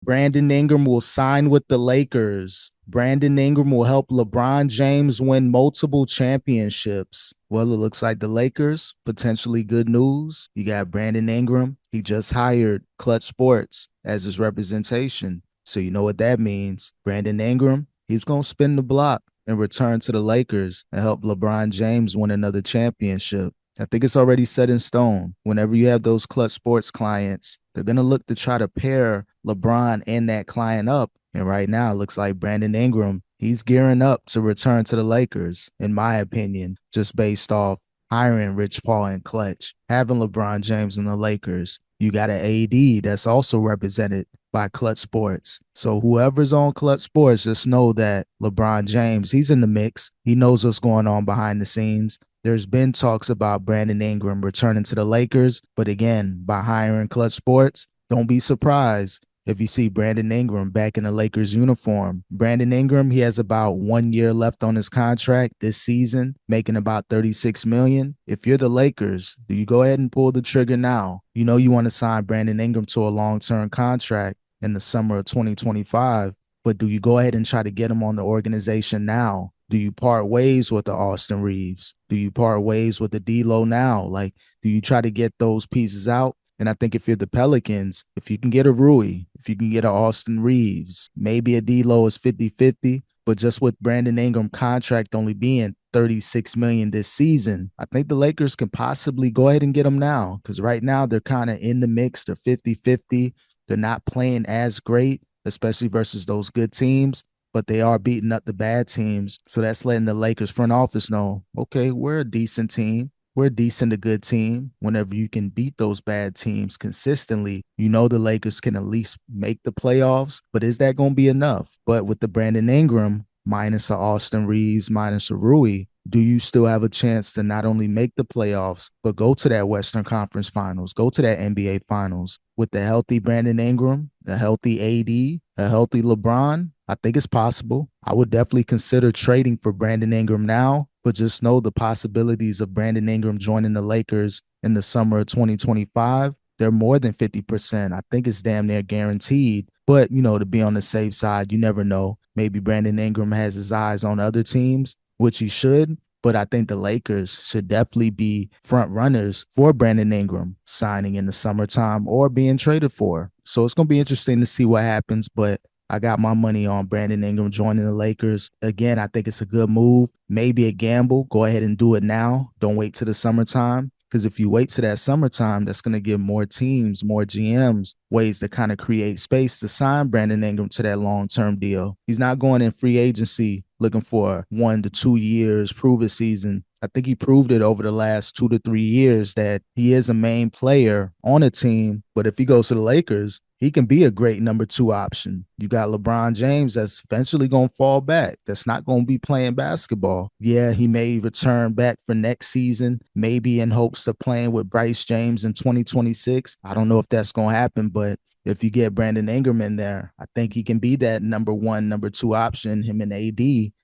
Brandon Ingram will sign with the Lakers. Brandon Ingram will help LeBron James win multiple championships. Well, it looks like the Lakers, potentially good news. You got Brandon Ingram. He just hired Clutch Sports as his representation. So you know what that means. Brandon Ingram, he's going to spin the block and return to the Lakers and help LeBron James win another championship. I think it's already set in stone. Whenever you have those Clutch Sports clients, they're going to look to try to pair LeBron and that client up. And right now, it looks like Brandon Ingram, he's gearing up to return to the Lakers, in my opinion, just based off hiring Rich Paul and Clutch, having LeBron James in the Lakers. You got an AD that's also represented by Clutch Sports. So whoever's on Clutch Sports, just know that LeBron James, he's in the mix. He knows what's going on behind the scenes. There's been talks about Brandon Ingram returning to the Lakers, but again, by hiring Clutch Sports, don't be surprised if you see Brandon Ingram back in the Lakers uniform. Brandon Ingram, he has about 1 year left on his contract this season, making about $36 million. If you're the Lakers, do you go ahead and pull the trigger now? You know you want to sign Brandon Ingram to a long-term contract in the summer of 2025, but do you go ahead and try to get him on the organization now? Do you part ways with the Austin Reeves? Do you part ways with the D'Lo now? Like, do you try to get those pieces out? And I think if you're the Pelicans, if you can get a Rui, if you can get an Austin Reeves, maybe a D'Lo is 50-50, but just with Brandon Ingram contract only being $36 million this season, I think the Lakers can possibly go ahead and get him now, because right now they're kind of in the mix. They're 50-50. They're not playing as great, especially versus those good teams, but they are beating up the bad teams. So that's letting the Lakers front office know, okay, we're a decent team. We're a decent to good team. Whenever you can beat those bad teams consistently, you know the Lakers can at least make the playoffs. But is that going to be enough? But with the Brandon Ingram, minus a Austin Reeves, minus a Rui, do you still have a chance to not only make the playoffs, but go to that Western Conference Finals, go to that NBA Finals with the healthy Brandon Ingram, a healthy AD, a healthy LeBron? I think it's possible. I would definitely consider trading for Brandon Ingram now, but just know the possibilities of Brandon Ingram joining the Lakers in the summer of 2025, they're more than 50%. I think it's damn near guaranteed. But, you know, to be on the safe side, you never know. Maybe Brandon Ingram has his eyes on other teams, which he should. But I think the Lakers should definitely be front runners for Brandon Ingram signing in the summertime or being traded for. So it's going to be interesting to see what happens. But I got my money on Brandon Ingram joining the Lakers. Again, I think it's a good move. Maybe a gamble. Go ahead and do it now. Don't wait till the summertime. Because if you wait to that summertime, that's going to give more teams, more GMs, ways to kind of create space to sign Brandon Ingram to that long-term deal. He's not going in free agency looking for 1 to 2 years, prove it season. I think he proved it over the last 2 to 3 years that he is a main player on a team. But if he goes to the Lakers, he can be a great number 2 option. You got LeBron James that's eventually going to fall back. That's not going to be playing basketball. Yeah, he may return back for next season, maybe in hopes of playing with Bryce James in 2026. I don't know if that's going to happen, but if you get Brandon Ingram in there, I think he can be that number 1, number 2 option, him and AD.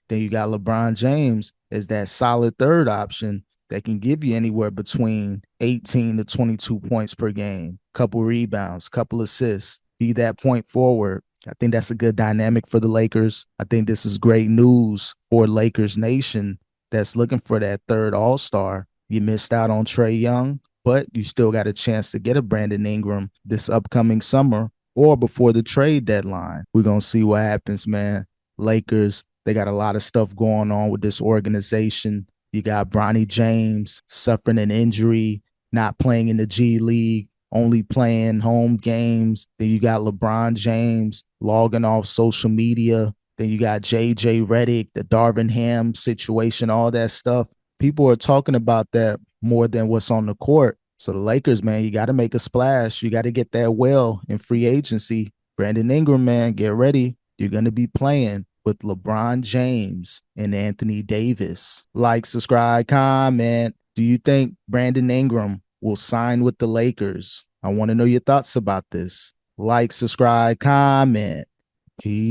Then you got LeBron James as that solid third option that can give you anywhere between 18 to 22 points per game, couple rebounds, couple assists, be that point forward. I think that's a good dynamic for the Lakers. I think this is great news for Lakers Nation that's looking for that third all-star. You missed out on Trae Young, but you still got a chance to get a Brandon Ingram this upcoming summer or before the trade deadline. We're going to see what happens, man. Lakers, they got a lot of stuff going on with this organization. You got Bronny James suffering an injury, not playing in the G League, only playing home games. Then you got LeBron James logging off social media. Then you got J.J. Redick, the Darvin Ham situation, all that stuff. People are talking about that more than what's on the court. So the Lakers, man, you got to make a splash. You got to get that well in free agency. Brandon Ingram, man, get ready. You're going to be playing with LeBron James and Anthony Davis. Like, subscribe, comment. Do you think Brandon Ingram will sign with the Lakers? I want to know your thoughts about this. Like, subscribe, comment. Peace.